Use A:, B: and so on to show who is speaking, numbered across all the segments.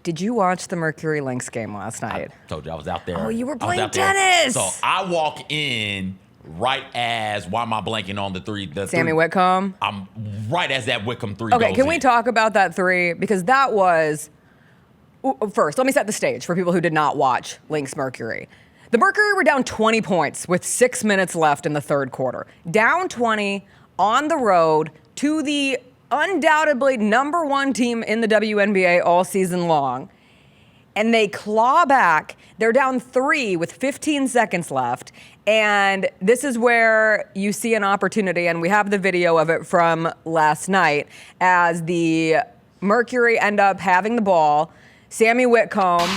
A: Did you watch the Mercury Lynx game last night?
B: I told you I was out there.
A: Oh, you were playing tennis.
B: So I walk in right as, why am I blanking on the three?
A: Sami Whitcomb?
B: I'm right as that Whitcomb three goes
A: Okay, can
B: in.
A: we talk about that three? Because that was, first, let me set the stage for people who did not watch Lynx Mercury. The Mercury were down 20 points with 6 minutes left in the third quarter. Down 20 on the road to the undoubtedly number one team in the WNBA all season long. And they claw back. They're down 3 with 15 seconds left. And this is where you see an opportunity, and we have the video of it from last night, as the Mercury end up having the ball. Sami Whitcomb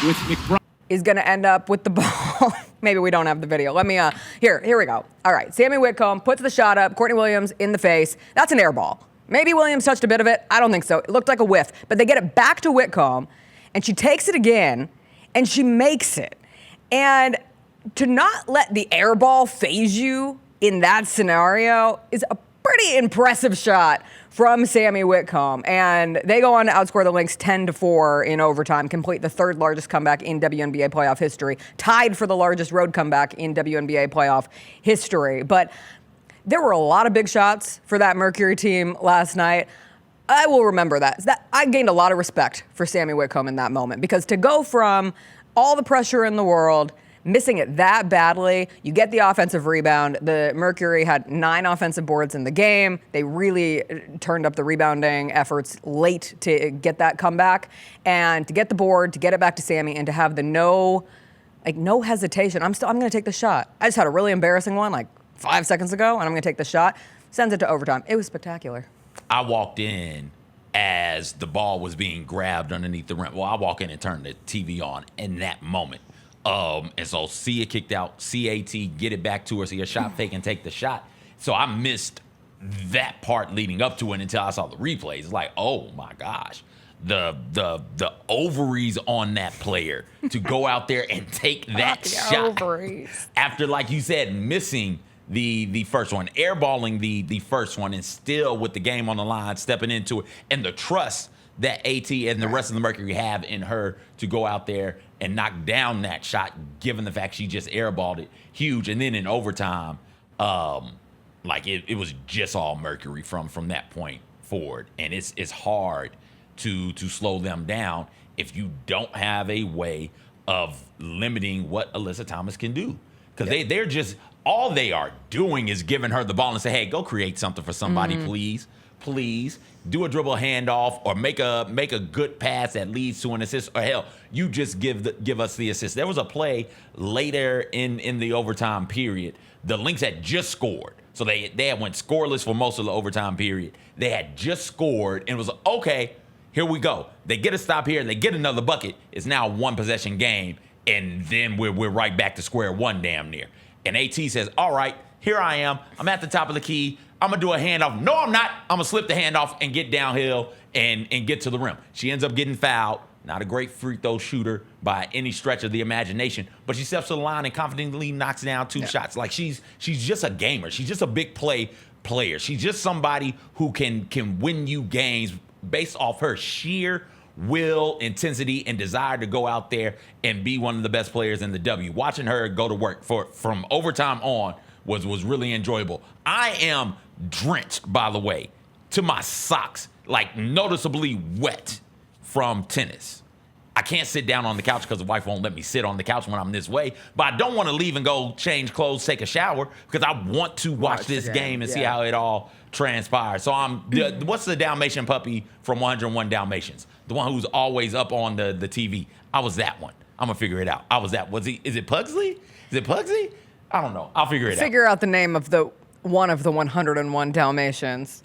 A: is going to end up with the ball. Maybe we don't have the video. Let me, here we go. All right, Sami Whitcomb puts the shot up. Courtney Williams in the face. That's an air ball. Maybe Williams touched a bit of it. I don't think so. It looked like a whiff. But they get it back to Whitcomb, and she takes it again, and she makes it. And to not let the air ball phase you in that scenario is a pretty impressive shot from Sami Whitcomb. And they go on to outscore the Lynx 10-4 in overtime, complete the third largest comeback in WNBA playoff history, tied for the largest road comeback in WNBA playoff history. But there were a lot of big shots for that Mercury team last night. I will remember that. I gained a lot of respect for Sami Whitcomb in that moment, because to go from all the pressure in the world, missing it that badly, you get the offensive rebound. The Mercury had 9 offensive boards in the game. They really turned up the rebounding efforts late to get that comeback. And to get the board, to get it back to Sami, and to have the no hesitation. I'm going to take the shot. I just had a really embarrassing one like 5 seconds ago, and I'm going to take the shot. Sends it to overtime. It was spectacular.
B: I walked in as the ball was being grabbed underneath the rim. Well, I walk in and turn the TV on in that moment. And so see it kicked out, CAT, get it back to her, see a shot fake and take the shot. So I missed that part leading up to it until I saw the replays. It's like, oh my gosh, the ovaries on that player to go out there and take that shot
A: ovaries.
B: After, like you said, missing the first one, airballing the first one, and still with the game on the line, stepping into it, and the trust that AT and the rest of the Mercury have in her to go out there and knock down that shot, given the fact she just airballed it, huge. And then in overtime, it was just all Mercury from that point forward. And it's hard to slow them down if you don't have a way of limiting what Alyssa Thomas can do. Because they're just, all they are doing is giving her the ball and say, hey, go create something for somebody, please. Do a dribble handoff, or make a good pass that leads to an assist, or hell, you just give us the assist. There was a play later in the overtime period. The Lynx had just scored, so they had went scoreless for most of the overtime period. They had just scored, and it was okay. Here we go. They get a stop here, and they get another bucket. It's now a 1-possession game, and then we're right back to square one, damn near. And AT says, all right, here I am. I'm at the top of the key. I'm going to do a handoff. No, I'm not. I'm going to slip the handoff and get downhill and get to the rim. She ends up getting fouled. Not a great free throw shooter by any stretch of the imagination, but she steps to the line and confidently knocks down 2 shots. Like, she's just a gamer. She's just a big play player. She's just somebody who can win you games based off her sheer will, intensity, and desire to go out there and be one of the best players in the W. Watching her go to work from overtime on was really enjoyable. I am drenched, by the way, to my socks, like noticeably wet from tennis. I can't sit down on the couch because the wife won't let me sit on the couch when I'm this way, but I don't want to leave and go change clothes, take a shower, because I want to watch this game and see how it all transpires. So what's the Dalmatian puppy from 101 Dalmatians? The one who's always up on the TV. I was that one. I'm going to figure it out. Is it Pugsley? I don't know. I'll figure it out.
A: Figure out the name of one of the 101 Dalmatians.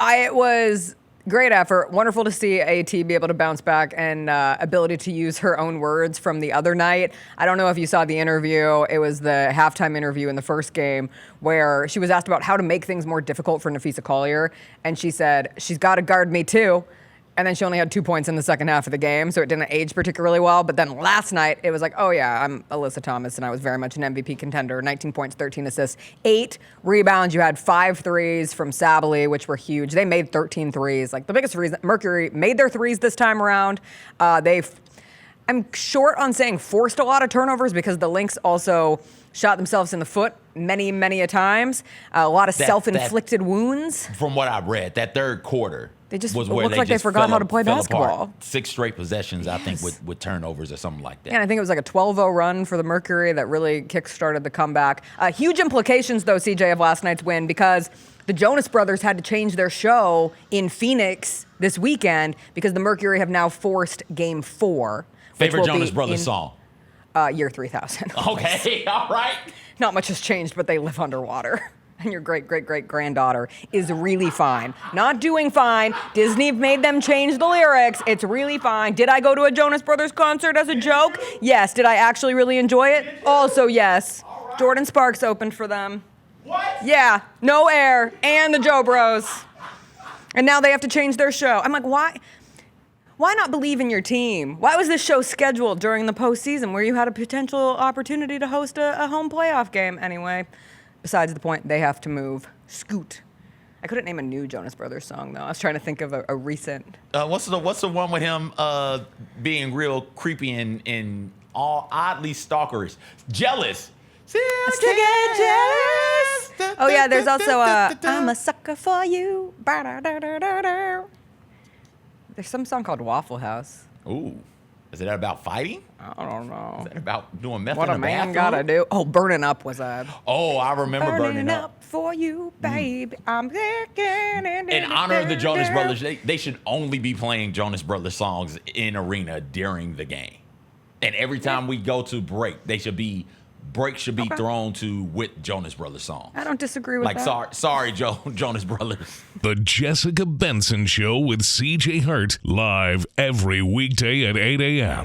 A: It was great effort. Wonderful to see AT be able to bounce back, and ability to use her own words from the other night. I don't know if you saw the interview. It was the halftime interview in the first game where she was asked about how to make things more difficult for Nafisa Collier, and she said, she's got to guard me too. And then she only had 2 points in the second half of the game, so it didn't age particularly well. But then last night, it was like, oh yeah, I'm Alyssa Thomas, and I was very much an MVP contender. 19 points, 13 assists, 8 rebounds. You had 5 threes from Sabally, which were huge. They made 13 threes. Like, the biggest reason Mercury made their threes this time around, they I'm short on saying forced a lot of turnovers because the Lynx also shot themselves in the foot many, many a times. A lot of self-inflicted wounds.
B: From what I read, that third quarter was where
A: looked like they forgot how to play basketball.
B: Apart. 6 straight possessions, I think, with turnovers or something like that.
A: Yeah, and I think it was like a 12-0 run for the Mercury that really kick-started the comeback. Huge implications, though, CJ, of last night's win because the Jonas Brothers had to change their show in Phoenix this weekend because the Mercury have now forced Game 4.
B: Favorite Jonas Brothers song?
A: Year 3000.
B: Okay, all right.
A: Not much has changed, but they live underwater. And your great-great-great-granddaughter is really fine. Not doing fine. Disney made them change the lyrics. It's really fine. Did I go to a Jonas Brothers concert as a joke? Yes. Did I actually really enjoy it? Also, yes. Right. Jordan Sparks opened for them.
B: What?
A: Yeah. No Air and the Joe Bros. And now they have to change their show. I'm like, why? Why not believe in your team? Why was this show scheduled during the postseason where you had a potential opportunity to host a home playoff game? Anyway, besides the point, they have to move. Scoot. I couldn't name a new Jonas Brothers song, though. I was trying to think of a recent.
B: What's the one with him being real creepy and all oddly stalkerish? Jealous.
A: To get jealous. Oh, yeah, there's also I'm a sucker for you. There's some song called Waffle House.
B: Ooh. Is it about fighting?
A: I don't know.
B: Is that about doing meth
A: what
B: in
A: a
B: the
A: man
B: bathroom?
A: gotta do. Oh, Burning Up was that.
B: Oh, I remember Burning Up.
A: For you, baby. I'm thinking.
B: In honor of the Jonas Brothers, they should only be playing Jonas Brothers songs in arena during the game. And every time we go to break, breaks should be thrown to with Jonas Brothers songs.
A: I don't disagree with that.
B: Like, sorry, Jonas Brothers.
C: The Jessica Benson Show with CJ Hart, live every weekday at 8 a.m.